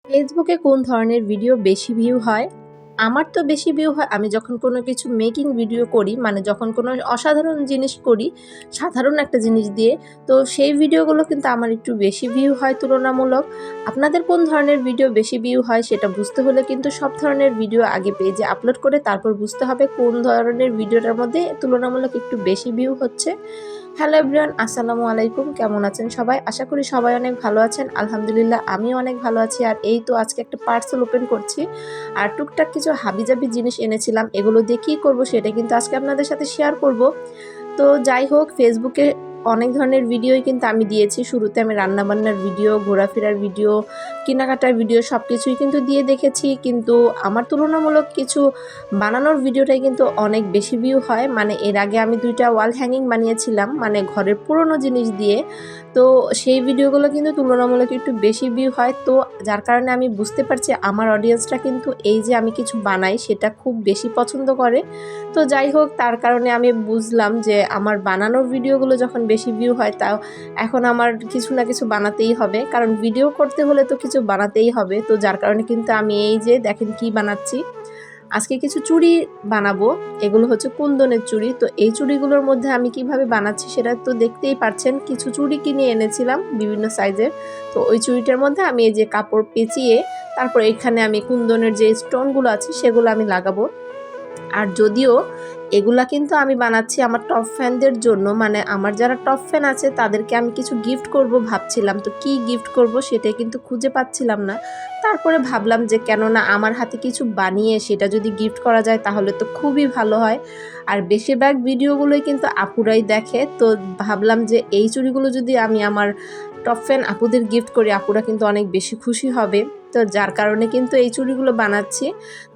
ফেসবুকে কোন ধরনের ভিডিও বেশি ভিউ হয়? আমার তো বেশি ভিউ হয় আমি যখন কোনো কিছু মেকিং ভিডিও করি, মানে যখন কোনো অসাধারণ জিনিস করি, সাধারণ একটা জিনিস দিয়ে, তো সেই ভিডিওগুলো কিন্তু আমার একটু বেশি ভিউ হয় তুলনামূলক। আপনাদের কোন ধরনের ভিডিও বেশি ভিউ হয় সেটা বুঝতে হলে কিন্তু সব ধরনের ভিডিও আগে পেজে আপলোড করে তারপর বুঝতে হবে কোন ধরনের ভিডিওটার মধ্যে তুলনামূলক একটু বেশি ভিউ হচ্ছে। হ্যালো এভরিওয়ান, আসসালামু আলাইকুম। কেমন আছেন সবাই? আশা করি সবাই অনেক ভালো আছেন। আলহামদুলিল্লাহ আমিও অনেক ভালো আছি। আর এই তো আজকে একটা পার্সেল ওপেন করছি, আর টুকটাক কিছু হাবিজাবি জিনিস এনেছিলাম, এগুলো দিয়ে কী করবো সেটা কিন্তু আজকে আপনাদের সাথে শেয়ার করব। তো যাই হোক, ফেসবুকে অনেক ধরনের ভিডিওই কিন্তু আমি দিয়েছি। শুরুতে আমি রান্নাবান্নার ভিডিও, ঘোরাফেরার ভিডিও, কেনাকাটার ভিডিও সব কিছুই কিন্তু দিয়ে দেখেছি, কিন্তু আমার তুলনামূলক কিছু বানানোর ভিডিওটাই কিন্তু অনেক বেশি ভিউ হয়। মানে এর আগে আমি 2টা ওয়াল হ্যাঙ্গিং বানিয়েছিলাম, মানে ঘরের পুরনো জিনিস দিয়ে। তো সেই ভিডিওগুলো কিন্তু তুলনামূলক একটু বেশি ভিউ হয়, তো যার কারণে আমি বুঝতে পারছি আমার অডিয়েন্সটা কিন্তু এই যে আমি কিছু বানাই সেটা খুব বেশি পছন্দ করে। তো যাই হোক, তার কারণে আমি বুঝলাম যে আমার বানানোর ভিডিওগুলো যখন বেশি ভিউ হয়, তাও এখন আমার কিছু না কিছু বানাতেই হবে, কারণ ভিডিও করতে হলে তো কিছু বানাতেই হবে। তো যার কারণে কিন্তু আমি এই যে দেখেন কি বানাচ্ছি, আজকে কিছু চুড়ি বানাবো। এগুলো হচ্ছে কুন্দনের চুড়ি। তো এই চুড়িগুলোর মধ্যে আমি কিভাবে বানাচ্ছি সেটা তো দেখতেই পারছেন। কিছু চুড়ি কিনে এনেছিলাম বিভিন্ন সাইজের। তো ওই চুড়িটার মধ্যে আমি এই যে কাপড় পেঁচিয়ে তারপর এখানে আমি কুন্দনের যে স্টোনগুলো আছে সেগুলো আমি লাগাবো। আর যদিও এগুলা কিন্তু আমি বানাচ্ছি আমার টপ ফ্যানদের জন্য, মানে আমার যারা টপ ফ্যান আছে তাদেরকে আমি কিছু গিফট করব ভাবছিলাম। তো কি গিফট করব সেটাই কিন্তু খুঁজে পাচ্ছিলাম না। তারপরে ভাবলাম যে কেননা আমার হাতে কিছু বানিয়ে সেটা যদি গিফট করা যায় তাহলে তো খুবই ভালো হয়। আর বেশিরভাগ ভিডিওগুলোই কিন্তু আপুরাই দেখে, তো ভাবলাম যে এই চুড়িগুলো যদি আমি আমার টপ ফ্যান আপুদের গিফট করি, আপুরা কিন্তু অনেক বেশি খুশি হবে। তো যার কারণে কিন্তু এই চুড়িগুলো বানাচ্ছি।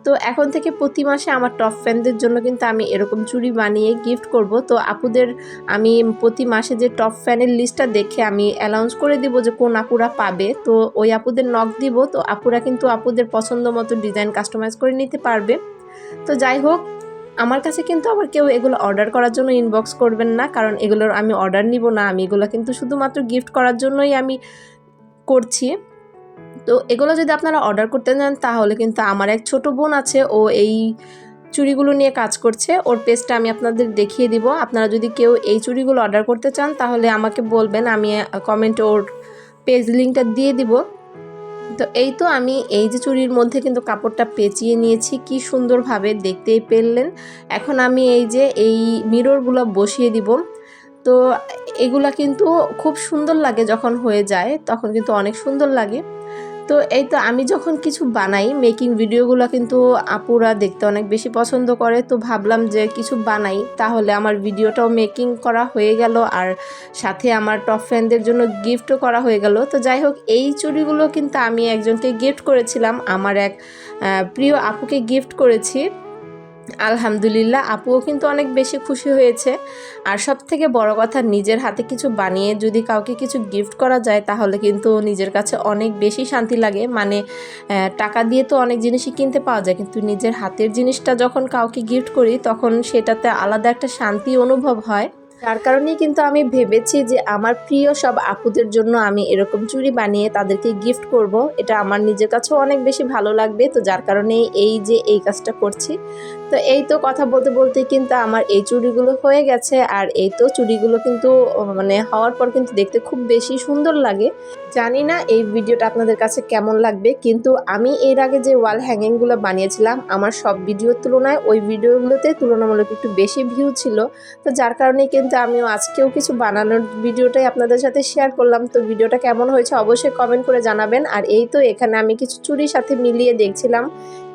তো এখন থেকে প্রতি মাসে আমার টপ ফ্যানদের জন্য কিন্তু আমি এরকম চুড়ি বানিয়ে গিফট করব। তো আপুদের আমি প্রতি মাসে যে টপ ফ্যানের লিস্টটা দেখে আমি অ্যানাউন্স করে দিব যে কোন আপুরা পাবে। তো ওই আপুদের নক দিব, তো আপুরা কিন্তু আপুদের পছন্দ মতো ডিজাইন কাস্টমাইজ করে নিতে পারবে। তো যাই হোক, আমার কাছে কিন্তু আবার কেউ এগুলো অর্ডার করার জন্য ইনবক্স করবেন না, কারণ এগুলোর আমি অর্ডার নিব না। আমি এগুলো কিন্তু শুধুমাত্র গিফট করার জন্যই আমি করছি। তো এগুলো যদি আপনারা অর্ডার করতে চান তাহলে কিন্তু আমার এক ছোট বোন আছে, ও এই চুড়িগুলো নিয়ে কাজ করছে, ওর পেজটা আমি আপনাদের দেখিয়ে দিব। আপনারা যদি কেউ এই চুড়িগুলো অর্ডার করতে চান তাহলে আমাকে বলবেন, আমি কমেন্টে ওর পেজ লিঙ্কটা দিয়ে দিব। তো এই তো আমি এই যে চুড়ির মধ্যে কিন্তু কাপড়টা পেঁচিয়ে নিয়েছি, কি সুন্দরভাবে দেখতেই পেলেন। এখন আমি এই যে এই মিররগুলো বসিয়ে দিব। তো এগুলা কিন্তু খুব সুন্দর লাগে, যখন হয়ে যায় তখন কিন্তু অনেক সুন্দর লাগে। তো এই তো আমি যখন কিছু বানাই মেকিং ভিডিওগুলো কিন্তু আপুরা দেখতে অনেক বেশি পছন্দ করে। তো ভাবলাম যে কিছু বানাই, তাহলে আমার ভিডিওটাও মেকিং করা হয়ে গেল, আর সাথে আমার টপ ফ্যানদের জন্য গিফটও করা হয়ে গেল। তো যাই হোক, এই চুড়িগুলো কিন্তু আমি একজনকে গিফট করেছিলাম, আমার এক প্রিয় আপুকে গিফট করেছি। আলহামদুলিল্লাহ আপুও কিন্তু অনেক বেশি খুশি হয়েছে। আর সব থেকে বড় কথা, নিজের হাতে কিছু বানিয়ে যদি কাউকে কিছু গিফট করা যায় তাহলে কিন্তু নিজের কাছে অনেক বেশি শান্তি লাগে। মানে টাকা দিয়ে তো অনেক জিনিসই কিনতে পাওয়া যায়, কিন্তু নিজের হাতের জিনিসটা যখন কাউকে গিফট করি তখন সেটাতে আলাদা একটা শান্তি অনুভব হয়। যার কারণেই কিন্তু আমি ভেবেছি যে আমার প্রিয় সব আপুদের জন্য আমি এরকম চুড়ি বানিয়ে তাদেরকে গিফট করব। এটা আমার নিজের কাছেও অনেক বেশি ভালো লাগবে। তো যার কারণেই এই যে এই কাজটা করছি। তো এই তো কথা বলতে বলতে কিন্তু আমার এই চুড়িগুলো হয়ে গেছে, আর এই তো চুড়িগুলো কিন্তু মানে হওয়ার পর কিন্তু দেখতে খুব বেশি সুন্দর লাগে। জানি না এই ভিডিওটা আপনাদের কাছে কেমন লাগবে, কিন্তু আমি এর আগে যে ওয়াল হ্যাঙ্গিংগুলো বানিয়েছিলাম আমার সব ভিডিওর তুলনায় ওই ভিডিওগুলোতে তুলনামূলক একটু বেশি ভিউ ছিল। তো যার কারণে কিন্তু আমিও আজকেও কিছু বানানোর ভিডিওটাই আপনাদের সাথে শেয়ার করলাম। তো ভিডিওটা কেমন হয়েছে অবশ্যই কমেন্ট করে জানাবেন। আর এই তো এখানে আমি কিছু চুড়ির সাথে মিলিয়ে দেখছিলাম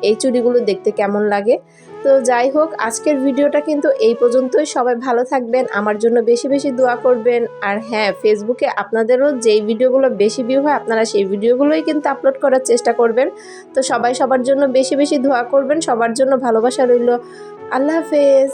এই চুড়িগুলো দেখতে কেমন লাগে। তো যাই হোক, আজকের ভিডিওটা কিন্তু এই পর্যন্তই। সবাই ভালো থাকবেন, আমার জন্য বেশি বেশি দোয়া করবেন। আর হ্যাঁ, ফেসবুকে আপনাদেরও যেই ভিডিওগুলো বেশি ভিউ হয় আপনারা সেই ভিডিওগুলোই কিন্তু আপলোড করার চেষ্টা করবেন। তো সবাই সবার জন্য বেশি বেশি দোয়া করবেন, সবার জন্য ভালোবাসা রইল। আল্লাহ হাফেজ।